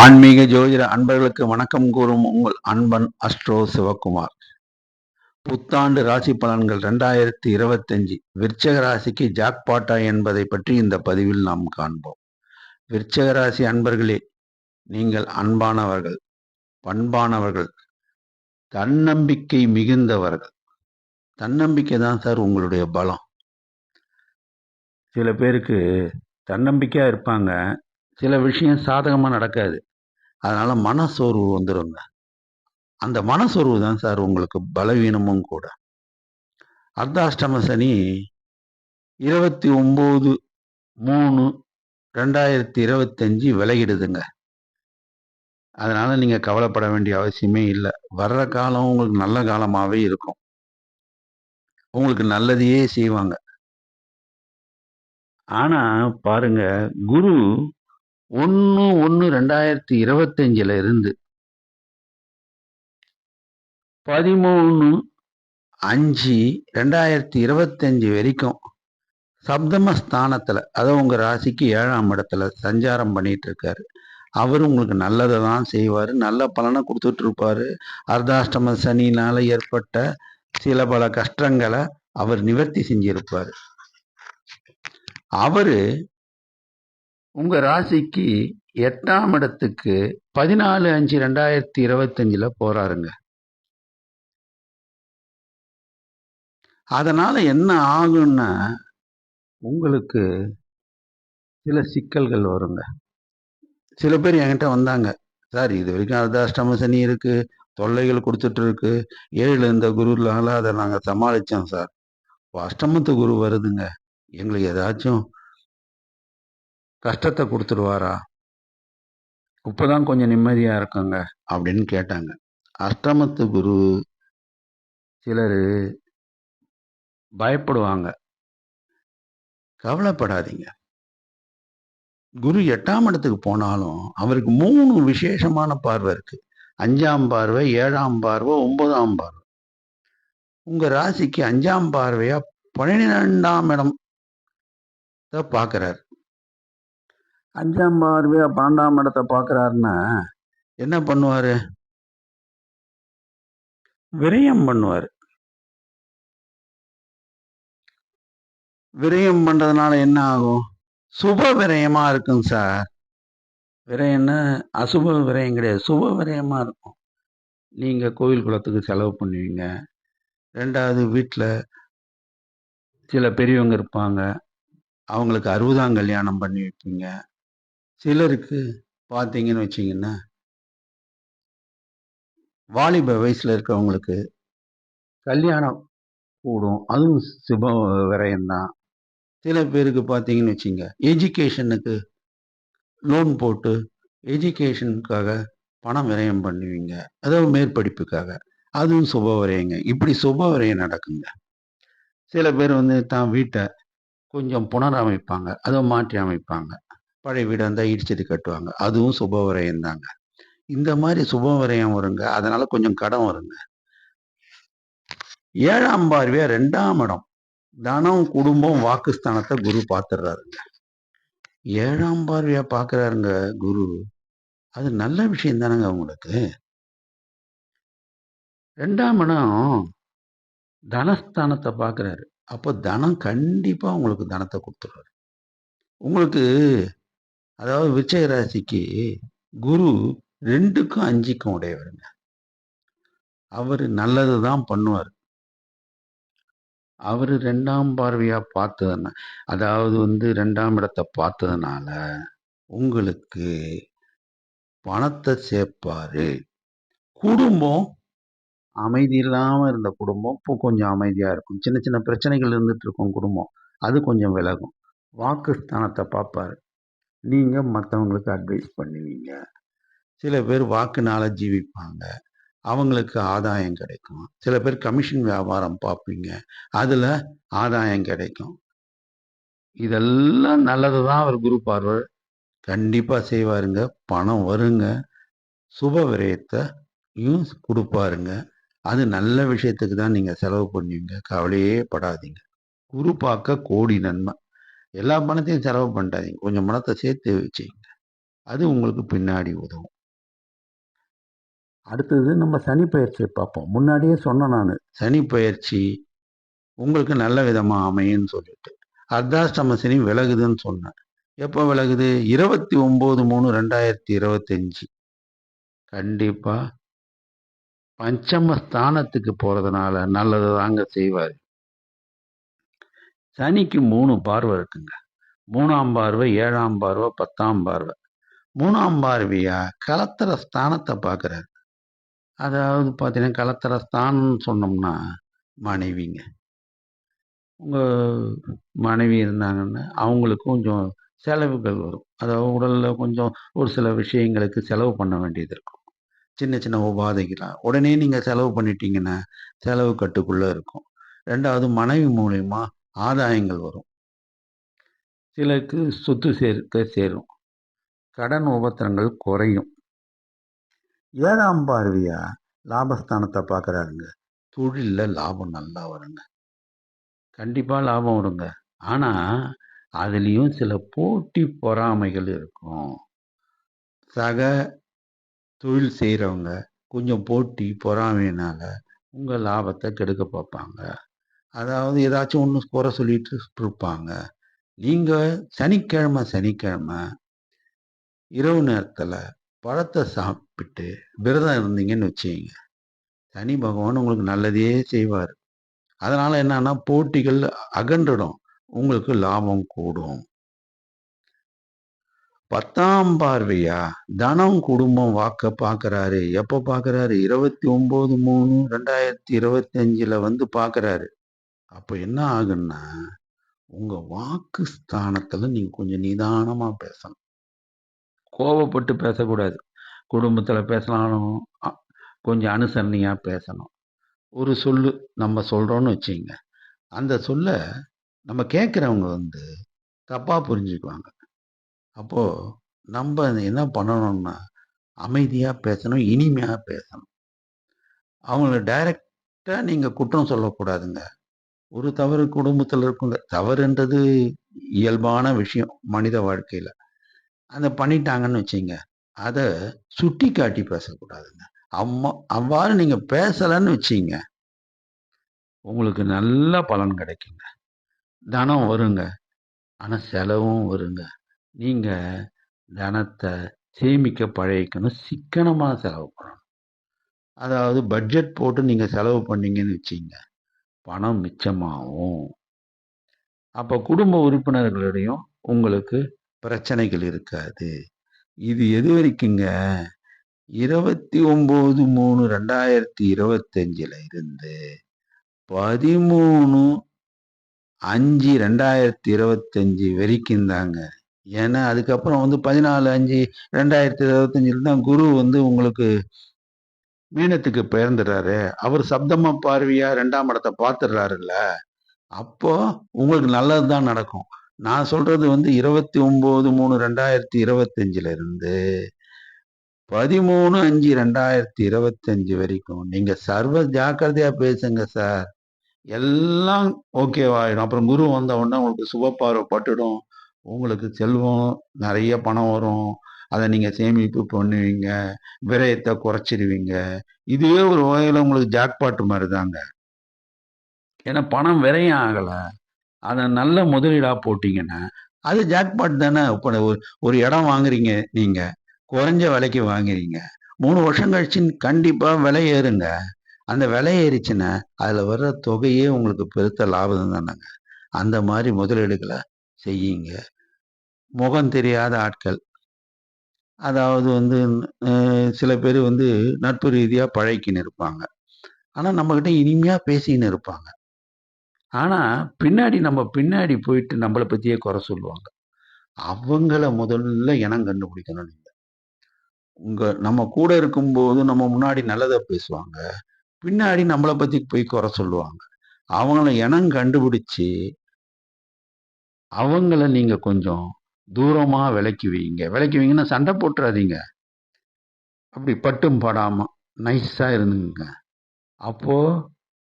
ஆன்மீக ஜோதிட அன்பர்களுக்கு வணக்கம் கூறும் உங்கள் அன்பன் அஸ்ட்ரோ சிவகுமார். புத்தாண்டு ராசி பலன்கள் 2025 விருச்சக ராசிக்கு ஜாக்பாட்டா என்பதை பற்றி இந்த பதிவில் நாம் காண்போம். விருச்சக ராசி அன்பர்களே, நீங்கள் அன்பானவர்கள், பண்பானவர்கள், தன்னம்பிக்கை மிகுந்தவர்கள். தன்னம்பிக்கை தான் சார் உங்களுடைய பலம். சில பேருக்கு தன்னம்பிக்கையா இருப்பாங்க, சில விஷயம் சாதகமா நடக்காது, அதனால மனசோர்வு வந்துருங்க. அந்த மனசோர்வு தான் சார் உங்களுக்கு பலவீனமும் கூட. அர்த்தாஷ்டம சனி 29/3/2025 விலகிடுதுங்க. அதனால நீங்க கவலைப்பட வேண்டிய அவசியமே இல்லை. வர்ற காலம் உங்களுக்கு நல்ல காலமாவே இருக்கும். உங்களுக்கு நல்லதையே செய்வாங்க. ஆனா பாருங்க, குரு 1/1/2025 இருந்து 13/5/2025 வரைக்கும் சப்தம ஸ்தானத்துல, அதாவது உங்க ராசிக்கு 7ஆம் இடத்துல சஞ்சாரம் பண்ணிட்டு இருக்காரு. அவரு உங்களுக்கு நல்லதை தான் செய்வாரு, நல்ல பலனை கொடுத்துட்டு இருப்பாரு. அர்த்தாஷ்டம சனினால ஏற்பட்ட சில பல கஷ்டங்களை அவர் நிவர்த்தி செஞ்சிருப்பாரு. அவரு உங்க ராசிக்கு 8ஆம் இடத்துக்கு 14/5/2025 போறாருங்க. அதனால என்ன ஆகும்னா, உங்களுக்கு சில சிக்கல்கள் வருங்க. சில பேர் என்கிட்ட வந்தாங்க, சார் இது வரைக்கும் அர்த்தாஷ்டம சனி இருக்கு, தொல்லைகள் கொடுத்துட்டு இருக்கு, 7 இந்த குருனால அதை நாங்கள் சமாளித்தோம் சார். அஷ்டமத்து குரு வருதுங்க, எங்களுக்கு ஏதாச்சும் கஷ்டத்தை கொடுத்துருவாரா, இப்போதான் கொஞ்சம் நிம்மதியாக இருக்குங்க அப்படின்னு கேட்டாங்க. அஷ்டமத்து குரு சிலர் பயப்படுவாங்க. கவலைப்படாதீங்க. குரு 8ஆம் இடத்துக்கு போனாலும் அவருக்கு 3 விசேஷமான பார்வை இருக்கு. 5ஆம் பார்வை, 7ஆம் பார்வை, 9ஆம் பார்வை. உங்க ராசிக்கு 5ஆம் பார்வையா 12ஆம் இடம் பார்க்கிறார். 5ஆம் பார்வையா 12ஆம் இடத்தை பார்க்கிறாருன்னா என்ன பண்ணுவாரு? விரயம் பண்ணுவார். விரயம் பண்றதுனால என்ன ஆகும்? சுப விரயமா இருக்கும் சார். விரயம்னா அசுப விரயம் கிடையாது, சுப விரயமா இருக்கும். நீங்க கோவில் குளத்துக்கு செலவு பண்ணுவீங்க. 2வது வீட்டில் சில பெரியவங்க இருப்பாங்க, அவங்களுக்கு 60ஆம் கல்யாணம் பண்ணி வைப்பீங்க. சிலருக்கு பார்த்தீங்கன்னு வச்சிங்கன்னா, வாலிப வயசுல இருக்கவங்களுக்கு கல்யாணம் கூடும், அதுவும் சுப விரயம்தான். சில பேருக்கு பார்த்தீங்கன்னு வச்சிங்க, எஜுகேஷனுக்கு லோன் போட்டு எஜுகேஷனுக்காக பணம் விரயம் பண்ணுவீங்க, அதாவது மேற்படிப்புக்காக, அதுவும் சுப விரயங்க. இப்படி சுப விரயம் நடக்குங்க. சில பேர் தான் வீட்டை கொஞ்சம் புனரமைப்பாங்க, அதை மாற்றி அமைப்பாங்க. பழைய வீடாக இருந்தால் இடிச்சது கட்டுவாங்க, அதுவும் சுப விரயம் தாங்க. இந்த மாதிரி சுப விரயம் வருங்க. அதனால கொஞ்சம் கடன் வருங்க. 7ஆம் பார்வையா 2ஆம் இடம், தனம், குடும்பம், வாக்குஸ்தானத்தை குரு பார்த்துடுறாருங்க. 7ஆம் பார்வையா பார்க்குறாருங்க குரு. அது நல்ல விஷயம் தானங்க உங்களுக்கு. 2ஆம் இடம் தனஸ்தானத்தை பார்க்குறாரு. அப்போ தனம் கண்டிப்பா உங்களுக்கு தனத்தை கொடுத்துருவாரு. உங்களுக்கு அதாவது விருச்சிக ராசிக்கு குரு 2க்கும் 5க்கும் உடையவருங்க. அவரு நல்லது தான் பண்ணுவார். அவரு 2ஆம் பார்வையா பார்த்ததுன்னா, அதாவது 2ஆம் இடத்தை பார்த்ததுனால உங்களுக்கு பணத்தை சேர்ப்பாரு. குடும்பம் அமைதி இல்லாம இருந்த குடும்பம் இப்போ கொஞ்சம் அமைதியா இருக்கும். சின்ன சின்ன பிரச்சனைகள் இருந்துட்டு இருக்கும் குடும்பம், அது கொஞ்சம் விலகும். வாக்குஸ்தானத்தை பார்ப்பாரு. நீங்க மற்றவங்களுக்கு அட்வைஸ் பண்ணுவீங்க. சில பேர் வாக்குனால ஜீவிப்பாங்க, அவங்களுக்கு ஆதாயம் கிடைக்கும். சில பேர் கமிஷன் வியாபாரம் பார்ப்பீங்க, அதில் ஆதாயம் கிடைக்கும். இதெல்லாம் நல்லது தான் அவர் குரு பார்வை கண்டிப்பாக செய்வாருங்க. பணம் வருங்க, சுப விரயத்தையும் கொடுப்பாருங்க. அது நல்ல விஷயத்துக்கு தான் நீங்கள் செலவு பண்ணுவீங்க, கவலையே படாதீங்க. குரு பார்க்க கோடி நன்மை. எல்லா பணத்தையும் செலவு பண்ணிட்டாதீங்க, கொஞ்சம் பணத்தை சேர்த்து வச்சுங்க. அது உங்களுக்கு பின்னாடி உதவும். அடுத்தது நம்ம சனி பயிற்சியை பார்ப்போம். முன்னாடியே சொன்னேன் நானு. சனி பயிற்சி உங்களுக்கு நல்ல விதமா அமையும்னு சொல்லிட்டு. அர்த்தாஷ்டம சனி விலகுதுன்னு சொன்னேன். எப்போ விலகுது? 29/3/2025. கண்டிப்பா பஞ்சம ஸ்தானத்துக்கு போறதுனால நல்லது தாங்க செய்வாரு. சனிக்கு 3 பார்வை இருக்குங்க. 3ஆம் பார்வை, 7ஆம் பார்வை, 10ஆம் பார்வை. 3ஆம் பார்வையா கலத்திர ஸ்தானத்தை பார்க்குறாரு. அதாவது பார்த்தீங்கன்னா, கலத்திர ஸ்தானம்னு சொன்னோம்னா மனைவிங்க. உங்க மனைவி இருந்தாங்கன்னா, அவங்களுக்கு கொஞ்சம் செலவுகள் வரும். அதாவது உடல்ல கொஞ்சம் ஒரு சில விஷயங்களுக்கு செலவு பண்ண வேண்டியது இருக்கும். சின்ன சின்ன உபாதைகள்லாம். உடனே நீங்க செலவு பண்ணிட்டீங்கன்னா, செலவு கட்டுக்குள்ள இருக்கும். 2வது மனைவி மூலியமா ஆதாயங்கள் வரும். சிலருக்கு சொத்து சேர்க்கை சேரும். கடன் உபத்திரங்கள் குறையும். 7ஆம் பார்வையா லாபஸ்தானத்தை பார்க்குறாருங்க. தொழில்ல லாபம் நல்லா வருங்க. கண்டிப்பா லாபம் வருங்க. ஆனா, அதுலயும் சில போட்டி பொறாமைகள் இருக்கும். சக தொழில் செய்றவங்க கொஞ்சம் போட்டி, பொறாமையினால உங்க லாபத்த கெடுக்க பார்ப்பாங்க. அதாவது ஏதாச்சும் ஒண்ணு குறை சொல்லிட்டு இருப்பாங்க. நீங்க சனிக்கிழமை இரவு நேரத்துல பழத்த சாப்பிட்டு விரதம் இருந்தீங்கன்னு வச்சுக்கங்க. சனி பகவான் உங்களுக்கு நல்லதே செய்வாரு. அதனால என்னன்னா போட்டிகள் அகன்றுடும். உங்களுக்கு லாபம் கூடும். 10ஆம் பார்வையா தனம், குடும்பம் வாக்க பார்க்குறாரு. எப்ப பார்க்குறாரு? 29/3/2025ல வந்து பார்க்குறாரு. அப்ப என்ன ஆகும்னா, உங்க வாக்கு ஸ்தானத்துல நீங்க கொஞ்சம் நிதானமா பேசணும். கோவப்பட்டு பேசக்கூடாது. குடும்பத்துல பேசினாலும் அ கொஞ்சம் அனுசரணையா பேசணும். ஒரு சொல்லு நம்ம சொல்றோம்னு வச்சுக்கங்க. அந்த சொல்ல நம்ம கேட்கிறவங்க வந்து தப்பா புரிஞ்சுக்குவாங்க. அப்போ நம்ப என்ன பண்ணணும்னா, அமைதியா பேசணும், இனிமையா பேசணும். அவங்கள டைரக்ட்டா நீங்க குற்றம் சொல்லக்கூடாதுங்க. ஒரு தவறு குடும்பத்துல இருக்குங்க. தவறுன்றது இயல்பான விஷயம் மனித வாழ்க்கையில. அத பண்ணிட்டாங்கன்னு வச்சுக்கங்க. அத சுட்டிக்காட்டி பேசக்கூடாதுங்க. அவ்வாறு நீங்க பேசலன்னு வச்சுக்கங்க, உங்களுக்கு நல்ல பலன் கிடைக்குங்க. தனம் வருங்க. ஆனா செலவும் வருங்க. நீங்க தனத்த சேமிக்க பழகிக்கணும். சிக்கனமா செலவு பண்ணணும். அதாவது பட்ஜெட் போட்டு நீங்க செலவு பண்ணீங்கன்னு வச்சுக்கங்க, பணம் மிச்சமாகும். அப்ப குடும்ப உறுப்பினர்களிடையும் உங்களுக்கு பிரச்சனைகள் இருக்காது. இது எதுவரைக்குங்க? 29/3/2025ல இருந்து 13/5/2025 வரைக்கும் தாங்க. ஏன்னா, அதுக்கப்புறம் வந்து 14/5/2025ல தான் குரு வந்து உங்களுக்கு மீனத்துக்கு பெயர்ந்துறாரு. அவர் சப்தம பார்வையா 2ஆம் இடத்த பார்த்துடுறாருல்ல. அப்போ உங்களுக்கு நல்லது தான் நடக்கும். நான் சொல்றது வந்து 29/3/2025ல இருந்து 13/5/2025 வரைக்கும். நீங்க சர்வ ஜாக்கிரதையா பேசுங்க சார். எல்லாம் ஓகேவாயிடும். அப்புறம் குரு வந்த உடனே உங்களுக்கு சுப பார்வை பட்டுடும். உங்களுக்கு செல்வம், நெறைய பணம் வரும். அத நீங்க சேமிப்பு பண்ணுவீங்க. விரயத்த குறைச்சிருவீங்க. இதுவே ஒரு வகையில உங்களுக்கு ஜாக்பாட் மாரி தாங்க. ஏன்னா பணம் விரயம் ஆகல. அத நல்ல முதலீடா போட்டீங்கன்னா, அது ஜாக்பாட் தானே. இப்ப ஒரு இடம் வாங்குறீங்க நீங்க. குறைஞ்ச விலைக்கு வாங்குறீங்க. 3 வருஷம் கழிச்சு கண்டிப்பா விலை ஏறுங்க. அந்த விலை ஏறிச்சுன்னா, அதுல வர்ற தொகையே உங்களுக்கு பெருத்த லாபம் தானங்க. அந்த மாரி முதலீடுகள செய்யுங்க. முகம் தெரியாத ஆட்கள். அதாவது வந்து சில பேரு வந்து நட்பு ரீதியா பழகிக்கின்னு இருப்பாங்க. ஆனா நம்மகிட்ட இனிமையா பேசிக்கின்னு இருப்பாங்க. ஆனா நம்ம பின்னாடி போயிட்டு நம்மள பத்தியே குறை சொல்லுவாங்க. அவங்கள முதல்ல இனம் கண்டுபிடிக்கணும் நீங்க. நம்ம கூட இருக்கும்போது நம்ம முன்னாடி நல்லத பேசுவாங்க. பின்னாடி நம்மள பத்தி போய் குறை சொல்லுவாங்க. அவங்கள இனம் கண்டுபிடிச்சு, அவங்கள நீங்க கொஞ்சம் தூரமா விலக்கி வையுங்க. விலக்கி வைங்கன்னா சண்டை போட்டுறாதீங்க. அப்படி பட்டும் படாம நைஸா இருந்துங்க. அப்போ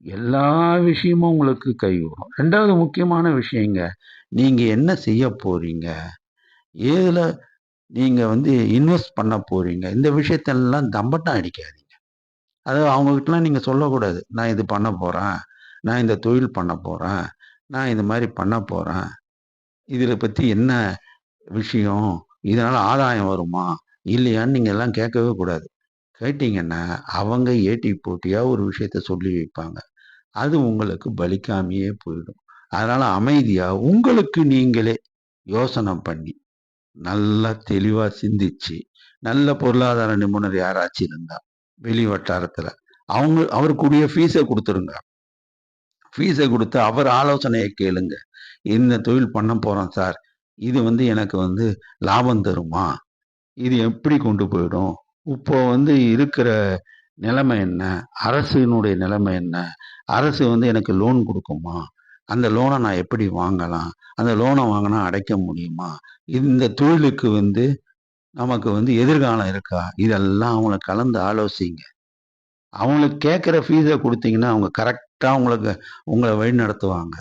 எல்லா விஷயமும் உங்களுக்கு கைகூடும். 2வது முக்கியமான விஷயங்க. நீங்க என்ன செய்ய போறீங்க? ஏதுல நீங்க வந்து இன்வெஸ்ட் பண்ண போறீங்க. இந்த விஷயத்தெல்லாம் தம்பட்டம் அடிக்காதீங்க. அதாவது அவங்ககிட்டலாம் நீங்க சொல்லக்கூடாது. நான் இது பண்ண போறேன். நான் இந்த தொழில் பண்ண போறேன். நான் இந்த மாரி பண்ண போறேன். இதில பத்தி என்ன விஷயம்? இதனால ஆதாயம் வருமா? இல்லையான்னு நீங்க எல்லாம் கேட்கவே கூடாது. கேட்டீங்கன்னா, அவங்க ஏட்டி போட்டியா ஒரு விஷயத்த சொல்லி வைப்பாங்க. அது உங்களுக்கு பலிக்காமயே போயிடும். அதனால அமைதியா உங்களுக்கு நீங்களே யோசனை பண்ணி, நல்லா தெளிவா சிந்திச்சு, நல்ல பொருளாதார நிபுணர் யாராச்சும் இருந்தா, வெளி வட்டாரத்துல, அவருக்குரிய ஃபீஸ குடுத்துருங்க. ஃபீஸ குடுத்து அவர் ஆலோசனைய கேளுங்க. இந்த தொழில் பண்ண போறோம் சார். இது வந்து எனக்கு வந்து லாபம் தருமா? இது எப்படி கொண்டு போயிடும்? இப்போ வந்து இருக்கிற நிலைமை என்ன? அரசினுடைய நிலைமை என்ன? அரசு வந்து எனக்கு லோன் குடுக்குமா? அந்த லோன நான் எப்படி வாங்கலாம்? அந்த லோன வாங்குனா அடைக்க முடியுமா? இந்த தொழிலுக்கு வந்து நமக்கு வந்து எதிர்காலம் இருக்கா? இதெல்லாம் அவங்கள கலந்து ஆலோசிங்க. அவங்களுக்கு கேட்கிற ஃபீஸ குடுத்தீங்கன்னா, அவங்க கரெக்ட்டா உங்களுக்கு உங்கள வழிநடத்துவாங்க.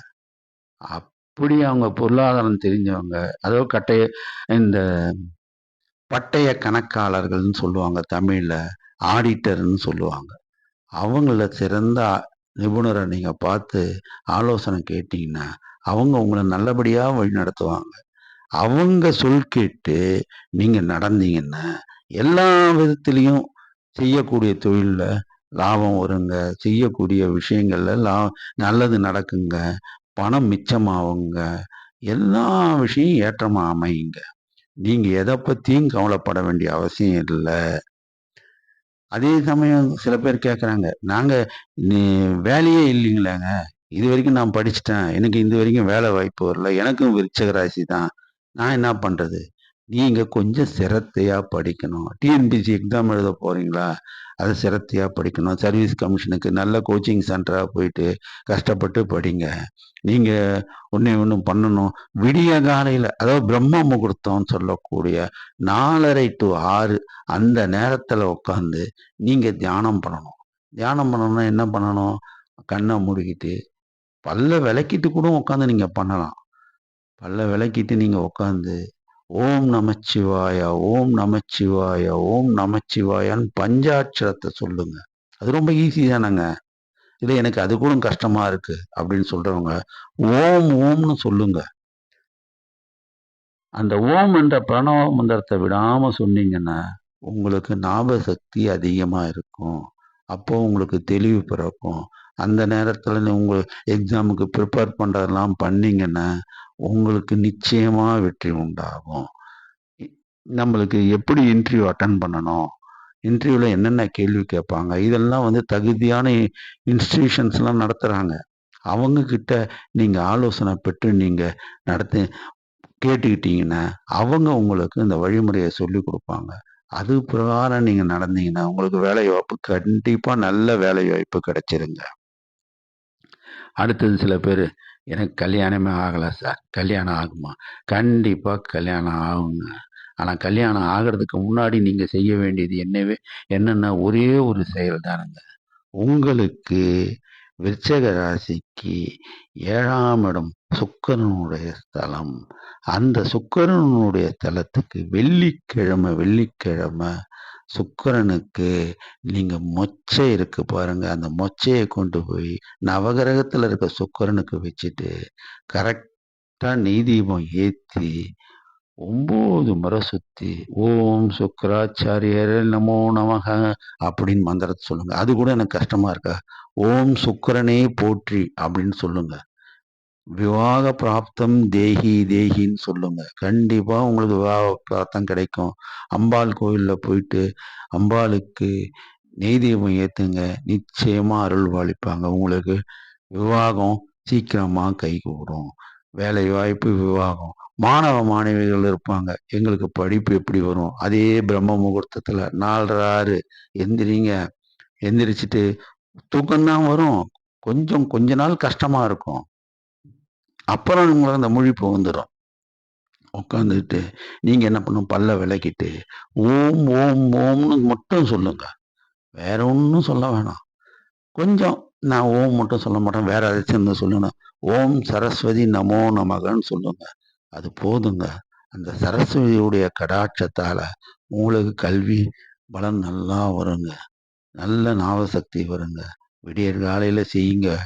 அப்படி அவங்க பொருளாதாரம் தெரிஞ்சவங்க, அதாவது இந்த பட்டய கணக்காளர்கள்ன்னு சொல்லுவாங்க தமிழ்ல. ஆடிட்டர்ன்னு சொல்லுவாங்க. அவங்கள சிறந்த நிபுணர நீங்க பார்த்து ஆலோசனை கேட்டீங்கன்னா, அவங்க உங்கள நல்லபடியா வழிநடத்துவாங்க. அவங்க சொல் கேட்டு நீங்க நடந்தீங்கன்னா, எல்லா விதத்திலயும் செய்யக்கூடிய தொழில்ல லாபம் வருங்க. செய்யக்கூடிய விஷயங்கள்ல நல்லது நடக்குங்க. பணம் மிச்சமாகுங்க. எல்லா விஷயம் ஏற்றமா அமையுங்க. நீங்க எத பத்தியும் கவலைப்பட வேண்டிய அவசியம் இல்ல. அதே சமயம் சில பேர் கேட்குறாங்க, "நாங்க நீ வேலையே இல்லைங்களாங்க. இதுவரைக்கும் நான் படிச்சுட்டேன். எனக்கு இதுவரைக்கும் வேலை வாய்ப்பு வரல. எனக்கும் விருச்சிக ராசி தான். நான் என்ன பண்றது?" நீங்க கொஞ்சம் சிரத்தையா படிக்கணும். டிஎன்பிஎஸ்சி எக்ஸாம் எழுத போறீங்களா? அத சிரத்தையா படிக்கணும். சர்வீஸ் கமிஷனுக்கு நல்ல கோச்சிங் சென்டரா போயிட்டு கஷ்டப்பட்டு படிங்க. நீங்க ஒண்ணே ஒண்ணு பண்ணணும். விடிய காலையில அதாவது பிரம்ம முகூர்த்தம்னு சொல்லக்கூடிய 4:30 டூ 6 அந்த நேரத்துல உட்காந்து நீங்க தியானம் பண்ணணும். தியானம் பண்ணணும்னா என்ன பண்ணணும்? கண்ண மூடிக்கிட்டு, பல்ல விளக்கிட்டு கூட உட்காந்து நீங்க பண்ணலாம். பல்ல விளக்கிட்டு நீங்க உட்காந்து, ஓம் நமச்சிவாய, ஓம் நமச்சிவாய, ஓம் நமச்சிவாயன்னு பஞ்சாட்சரத்த சொல்லுங்க. அது ரொம்ப ஈஸி தானங்க. இல்ல எனக்கு அது கூட கஷ்டமா இருக்கு அப்படின்னு சொல்றவங்க, ஓம் ஓம்ன்னு சொல்லுங்க. அந்த ஓம் என்ற பிரணவ மந்திரத்த விடாம சொன்னீங்கன்னா, உங்களுக்கு ஞாபக சக்தி அதிகமா இருக்கும். அப்போ உங்களுக்கு தெளிவு பிறக்கும். அந்த நேரத்துல உங்க எக்ஸாமுக்கு ப்ரிப்பேர் பண்றதெல்லாம் பண்ணீங்கன்னா, உங்களுக்கு நிச்சயமா வெற்றி உண்டாகும். இ நம்மளுக்கு எப்படி இன்டர்வியூ அட்டெண்ட் பண்ணணும்? இன்டர்வியூல என்னென்ன கேள்வி கேட்பாங்க? இதெல்லாம் வந்து தகுதியான இன்ஸ்டிடியூஷன்ஸ்லாம் நடத்துறாங்க. அவங்க கிட்ட நீங்க ஆலோசனை பெற்று நீங்க நடத்தி கேட்டுக்கிட்டீங்கன்னா, அவங்க உங்களுக்கு இந்த வழிமுறைய சொல்லிக் குடுப்பாங்க. அது பிரகாரம் நீங்க நடந்தீங்கன்னா, உங்களுக்கு வேலைவாய்ப்பு கண்டிப்பா நல்ல வேலைவாய்ப்பு கிடைச்சிருங்க. அடுத்தது சில பேரு, "எனக்கு கல்யாணமே ஆகல சார். கல்யாணம் ஆகுமா?" கண்டிப்பா கல்யாணம் ஆகுங்க. ஆனா கல்யாணம் ஆகுறதுக்கு முன்னாடி நீங்க செய்ய வேண்டியது என்னன்னா ஒரே ஒரு செயல் தானுங்க. உங்களுக்கு விருச்சிக ராசிக்கு 7ஆம் இடம் சுக்கிரனுடைய ஸ்தலம். அந்த சுக்கிரனுடைய தலத்துக்கு வெள்ளிக்கிழமை சுக்கிரனுக்கு நீங்க மொச்சை இருக்கு பாருங்க. அந்த மொச்சைய கொண்டு போய் நவகிரகத்துல இருக்க சுக்கிரனுக்கு வச்சுட்டு, கரெக்ட்டா நெய் தீபம் ஏத்தி 9 முறை சுத்தி, ஓம் சுக்கிராச்சாரியாரே நமோ நமக அப்படின்னு மந்திரத்த சொல்லுங்க. அது கூட எனக்கு கஷ்டமா இருக்கா? ஓம் சுக்கிரனே போற்றி அப்படின்னு சொல்லுங்க. விவாக பிராப்தம் தேஹி தேஹின்னு சொல்லுங்க. கண்டிப்பா உங்களுக்கு விவாக பிராப்தம் கிடைக்கும். அம்பாள் கோயில்ல போயிட்டு அம்பாளுக்கு நெய் தீபம் ஏத்துங்க. நிச்சயமா அருள் பாலிப்பாங்க. உங்களுக்கு விவாகம் சீக்கிரமா கைகூடும். வேலைவாய்ப்பு, விவாகம். மாணவ, மாணவிகள் இருப்பாங்க. எங்களுக்கு படிப்பு எப்படி வரும்? அதே பிரம்ம முகூர்த்தத்துல 4:30, 6 எந்திரிங்க. எந்திரிச்சுட்டு தூக்கம் தான் வரும். கொஞ்ச நாள் கஷ்டமா இருக்கும். அப்புறம் உங்களுக்கு அந்த முழிப்பு வந்துரும். உட்காந்துட்டு நீங்க என்ன பண்ணணும்? பல்ல விளக்கிட்டு, ஓம், ஓம், ஓம்ன்னு மட்டும் சொல்லுங்க. வேற ஒண்ணும் சொல்ல வேணாம். கொஞ்சம் நான் ஓம் மட்டும் சொல்ல மாட்டேன். வேற ஏதாச்சும் இருந்தா சொல்லுங்க. ஓம் சரஸ்வதி நமோ நமகன்னு சொல்லுங்க. அது போதுங்க. அந்த சரஸ்வதியுடைய கடாட்சத்தால உங்களுக்கு கல்வி பலன் நல்லா வருங்க. நல்ல ஞாபகசக்தி வருங்க. விடியற் காலையில செய்யுங்க.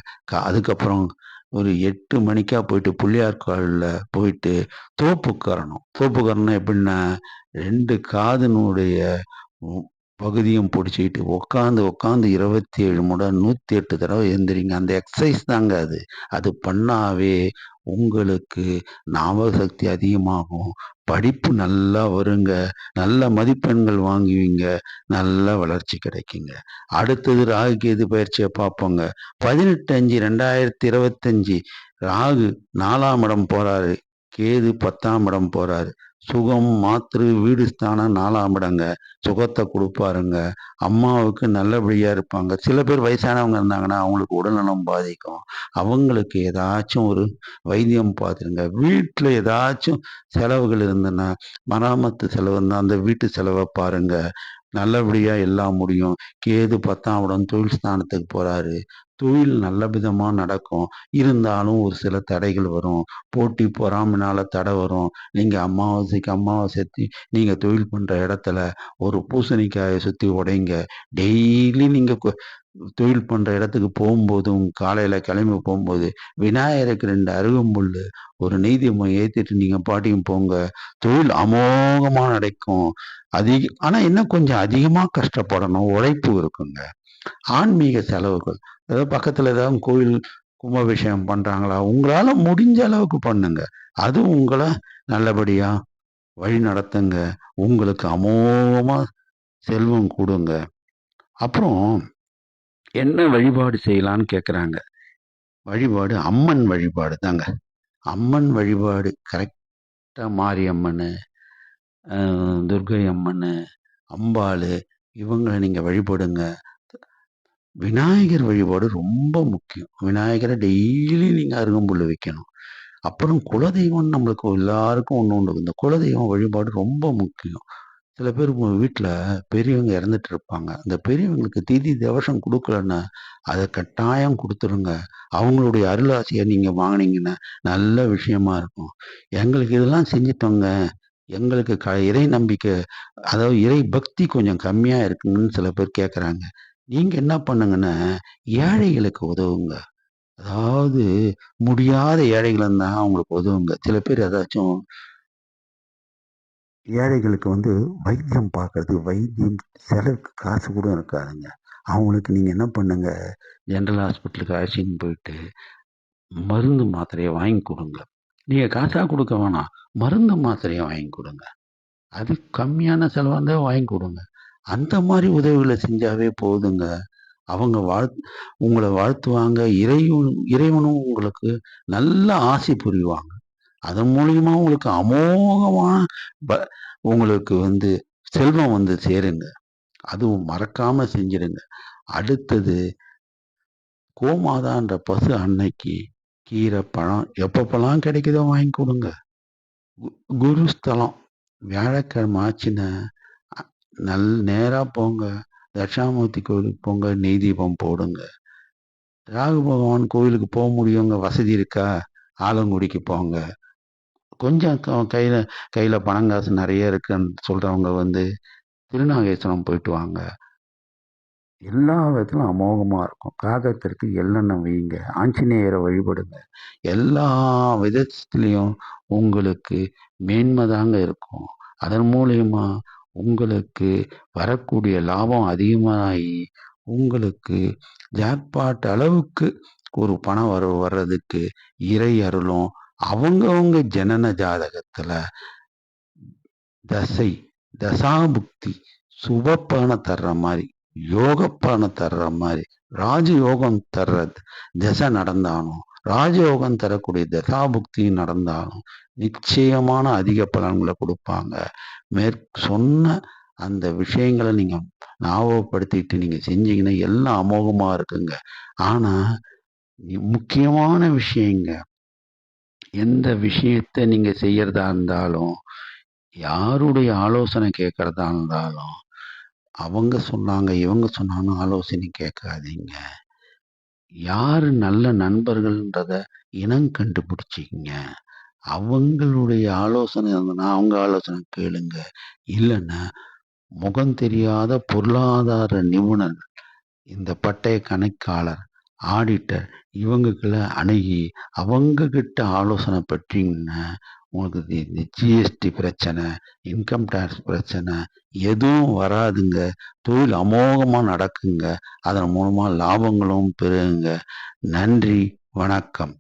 அதுக்கப்புறம் ஒரு 8 மணிக்கா போயிட்டு பிள்ளையார் கோவில்ல போயிட்டு தோப்புக்கரணம். தோப்புக்கரணம் எப்படின்னா, 2 காதினுடைய உ பகுதியும் புடிச்சுக்கிட்டு உட்காந்து, உட்காந்து 27 முறை 108 தடவ எந்திரிங்க. அந்த எக்சர்சைஸ் தாங்க அது. அது பண்ணாவே உங்களுக்கு ஞாபக சக்தி அதிகமாகும். படிப்பு நல்லா வருங்க. நல்ல மதிப்பெண்கள் வாங்குவீங்க. நல்ல வளர்ச்சி கிடைக்குங்க. அடுத்தது ராகு கேது பயிற்சிய பார்ப்போங்க. 18/5/2025 ராகு 4ஆம் இடம் போறாரு. கேது 10ஆம் இடம் போறாரு. சுகம், மாத்ரு, வீடு ஸ்தானம் 4ஆம் இடங்க. சுகத்த குடுப்பாருங்க. அம்மாவுக்கு நல்லபடியா இருப்பாங்க. சில பேர் வயசானவங்க இருந்தாங்கன்னா, அவங்களுக்கு உடல்நலம் பாதிக்கும். அவங்களுக்கு ஏதாச்சும் ஒரு வைத்தியம் பார்த்துருங்க. வீட்ல ஏதாச்சும் செலவுகள் இருந்ததுன்னா, மராமத்து செலவு இருந்தா அந்த வீட்டு செலவ பாருங்க. நல்லபடியா எல்லாம் முடியும். கேது 10ஆம் இடம் தொழில் ஸ்தானத்துக்கு போறாரு. தொழில் நல்ல விதமா நடக்கும். இருந்தாலும் ஒரு சில தடைகள் வரும். போட்டி பொறாமைனால தடை வரும். நீங்க அமாவாசைக்கு அமாவாசை நீங்க தொழில் பண்ற இடத்துல ஒரு பூசணிக்காய சுத்தி உடைங்க. டெய்லி நீங்க தொழில் பண்ற இடத்துக்கு போகும்போதும், காலையில கிளம்பி போகும்போது, விநாயகருக்கு 2 அருகம்புல்லு, ஒரு நெய் தீபம் ஏத்திட்டு நீங்க பாட்டுக்கு போங்க. தொழில் அமோகமா நடக்கும். ஆனா இன்னும் கொஞ்சம் அதிகமா கஷ்டப்படணும். உழைப்பு இருக்குங்க. ஆன்மீக செலவுகள். ஏதாவது பக்கத்துல ஏதாவது கோயில் கும்பாபிஷேகம் பண்றாங்களா? உங்களால முடிஞ்ச அளவுக்கு பண்ணுங்க. அது உங்கள நல்லபடியா வழி நடத்துங்க. உங்களுக்கு அமோகமா செல்வம் கூடுங்க. அப்புறம் என்ன வழிபாடு செய்யலான்னு கேட்குறாங்க. வழிபாடு அம்மன் வழிபாடு தாங்க. அம்மன் வழிபாடு கரெக்ட்டா மாரியம்மனு, துர்க்கை அம்மனு, அம்பாளு இவங்கள நீங்க வழிபடுங்க. விநாயகர் வழிபாடு ரொம்ப முக்கியம். விநாயகர டெய்லி நீங்க அருகம்புல்லு வைக்கணும். அப்புறம் குலதெய்வம் நம்மளுக்கு எல்லாருக்கும் ஒண்ணு உண்டு. இந்த குலதெய்வம் வழிபாடு ரொம்ப முக்கியம். சில பேர் உங்க வீட்ல பெரியவங்க இறந்துட்டு இருப்பாங்க. அந்த பெரியவங்களுக்கு திதி தவசம் குடுக்கலன்னா, அத கட்டாயம் குடுத்துருங்க. அவங்களுடைய அருளாசிய நீங்க வாங்குனீங்கன்னா, நல்ல விஷயமா இருக்கும். எங்களுக்கு இதெல்லாம் செஞ்சுட்டோங்க. எங்களுக்கு இறை நம்பிக்கை அதாவது இறை பக்தி கொஞ்சம் கம்மியா இருக்குங்கன்னு சில பேர் கேட்கறாங்க. நீங்க என்ன பண்ணுங்கன்னா, ஏழைகளுக்கு உதவுங்க. அதாவது முடியாத ஏழைகள் இருந்தா அவங்களுக்கு உதவுங்க. சில பேர் ஏதாச்சும் ஏழைகளுக்கு வைத்தியம் பார்க்கறது, வைத்தியம் செலவுக்கு காசு கூட இருக்காதுங்க. அவங்களுக்கு நீங்க என்ன பண்ணுங்க, ஜெனரல் ஹாஸ்பிட்டலுக்கு அழைச்சின்னு போயிட்டு, மருந்து மாத்திரைய வாங்கி குடுங்க. நீங்க காசா குடுக்க வேணாம். மருந்து மாத்திரைய வாங்கி குடுங்க. அது கம்மியான செலவா இருந்தா வாங்கி குடுங்க. அந்த மாரி உதவிகள செஞ்சாவே போதுங்க. அவங்க உங்கள வாழ்த்துவாங்க. இறைவனும் உங்களுக்கு நல்ல ஆசி புரிவாங்க. அதன் மூலியமா உங்களுக்கு அமோகமான ப உங்களுக்கு செல்வம் சேருங்க. அதுவும் மறக்காம செஞ்சிடுங்க. அடுத்தது கோமாதான்ற பசு அன்னைக்கு கீரை, பழம் எப்பப்பலாம் கிடைக்குதோ வாங்கி குடுங்க. கு குருஸ்தலம் வியாழக்கிழமை ஆச்சுன்னா, அ நேரா போங்க. தட்சிணாமூர்த்தி கோவிலுக்கு போங்க. நெய் தீபம் போடுங்க. ராகு பகவான் கோவிலுக்கு முடியுங்க. வசதி இருக்கா? ஆலங்குடிக்கு போங்க. கொஞ்சம் கையில கையில பணம் காசு நெறைய இருக்குன்னு சொல்றவங்க திருநாகேஸ்வரம் போயிட்டு வாங்க. எல்லா விதத்திலும் அமோகமா இருக்கும். காகத்திற்கு எள்ளெண்ணெய் வையுங்க. ஆஞ்சநேயரை வழிபடுங்க. எல்லா விதத்திலயும் உங்களுக்கு மேன்மை தாங்க இருக்கும். அதன் மூலியமா உங்களுக்கு வரக்கூடிய லாபம் அதிகமாகி, உங்களுக்கு ஜாக்பாட் அளவுக்கு ஒரு பணம் வர்றதுக்கு இறை அருளும், அவங்கவங்க ஜனன ஜாதகத்துல தசை, தசாபுக்தி சுப பலன தர்ற மாரி, யோக பலன தர்ற மாரி, ராஜயோகம் தர்ற திசை நடந்தாலும், ராஜயோகம் தரக்கூடிய தசாபுக்தி நடந்தாலும், நிச்சயமான அதிக பலன்களை கொடுப்பாங்க. சொன்ன அந்த விஷயங்களை நீங்க ஞாபகப்படுத்திட்டு நீங்க செஞ்சீங்கன்னா எல்லாம் அமோகமா இருக்குங்க. ஆனா முக்கியமான விஷயங்க, எந்த விஷயத்த நீங்க செய்யறதா இருந்தாலும், யாருடைய ஆலோசனை கேட்கறதா இருந்தாலும், அவங்க சொன்னாங்க, இவங்க சொன்னாங்கன்னு ஆலோசனை கேட்காதீங்க. யாரு நல்ல நண்பர்கள்ன்றத இனம் கண்டுபிடிச்சுக்கங்க. அவங்களுடைய ஆலோசனை இருந்ததுன்னா, அவங்க ஆலோசனை கேளுங்க. இல்லன்னா, முகம் தெரியாத பொருளாதார நிபுணர், இந்த பட்டய கணக்காளர், ஆடிட்டர் இவங்ககள அணுகி அவங்க கிட்ட ஆலோசனை பெற்றீங்கன்னா, உங்களுக்கு இந்த ஜிஎஸ்டி பிரச்சனை, இன்கம் டாக்ஸ் பிரச்சனை எதுவும் வராதுங்க. தொழில் அமோகமா நடக்குங்க. அதன் மூலமா லாபங்களும் பெருகுங்க. நன்றி, வணக்கம்.